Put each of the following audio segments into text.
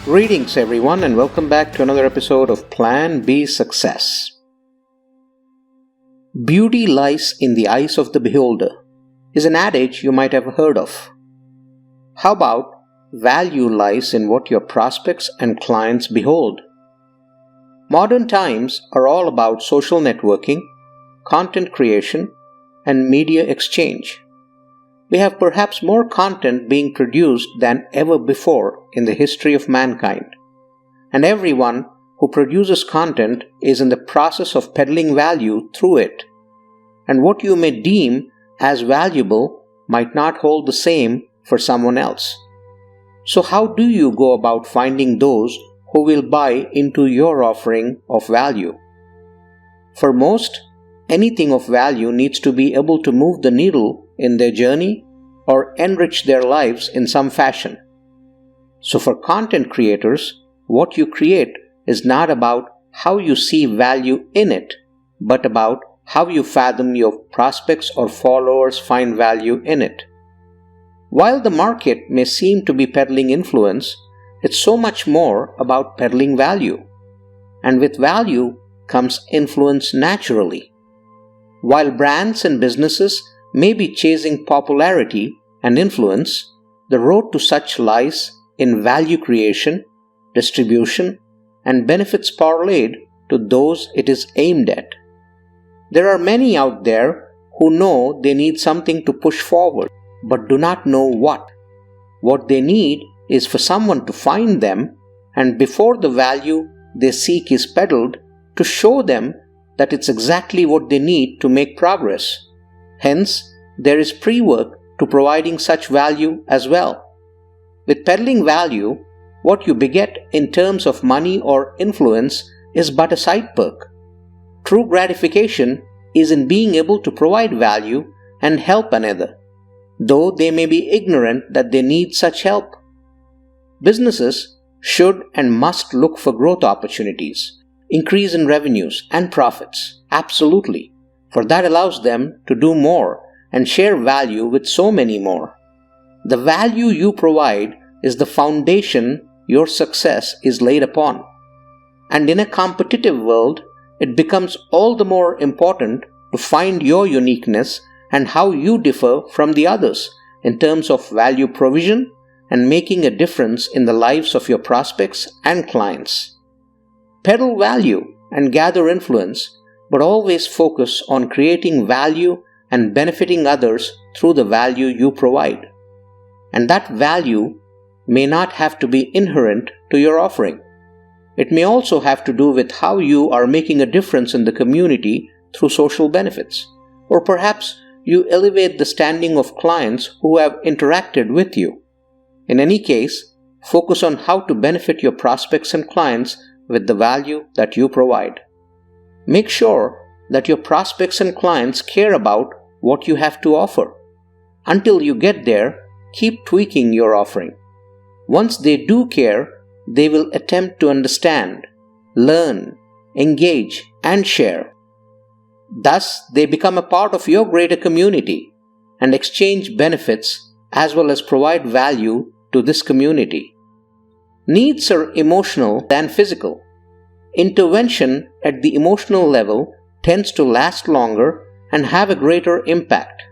Greetings, everyone, and welcome back to another episode of Plan B Success. Beauty lies in the eyes of the beholder is an adage you might have heard of. How about value lies in what your prospects and clients behold? Modern times are all about social networking, content creation, and media exchange. We have perhaps more content being produced than ever before in the history of mankind. And everyone who produces content is in the process of peddling value through it. And what you may deem as valuable might not hold the same for someone else. So how do you go about finding those who will buy into your offering of value? For most, anything of value needs to be able to move the needle in their journey or enrich their lives in some fashion. So for content creators, what you create is not about how you see value in it, but about how you fathom your prospects or followers find value in it. While the market may seem to be peddling influence, it's so much more about peddling value. And with value comes influence naturally. While brands and businesses may be chasing popularity and influence, the road to such lies in value creation, distribution, and benefits parlayed to those it is aimed at. There are many out there who know they need something to push forward, but do not know what. What they need is for someone to find them, and before the value they seek is peddled, to show them that it's exactly what they need to make progress. Hence, there is pre-work to providing such value as well. With peddling value, what you beget in terms of money or influence is but a side perk. True gratification is in being able to provide value and help another, though they may be ignorant that they need such help. Businesses should and must look for growth opportunities, increase in revenues and profits, absolutely, for that allows them to do more and share value with so many more. The value you provide is the foundation your success is laid upon. And in a competitive world, it becomes all the more important to find your uniqueness and how you differ from the others in terms of value provision and making a difference in the lives of your prospects and clients. Peddle value and gather influence, but always focus on creating value and benefiting others through the value you provide. And that value may not have to be inherent to your offering. It may also have to do with how you are making a difference in the community through social benefits. Or perhaps you elevate the standing of clients who have interacted with you. In any case, focus on how to benefit your prospects and clients with the value that you provide. Make sure that your prospects and clients care about what you have to offer. Until you get there, keep tweaking your offering. Once they do care, they will attempt to understand, learn, engage, and share. Thus, they become a part of your greater community and exchange benefits as well as provide value to this community. Needs are emotional than physical. Intervention at the emotional level tends to last longer and have a greater impact.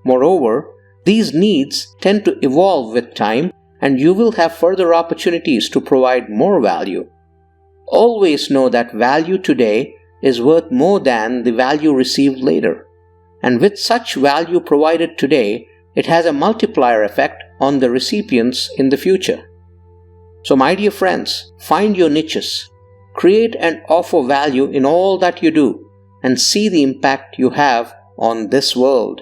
Moreover, these needs tend to evolve with time and you will have further opportunities to provide more value. Always know that value today is worth more than the value received later. And with such value provided today, it has a multiplier effect on the recipients in the future. So my dear friends, find your niches. Create and offer value in all that you do and see the impact you have on this world.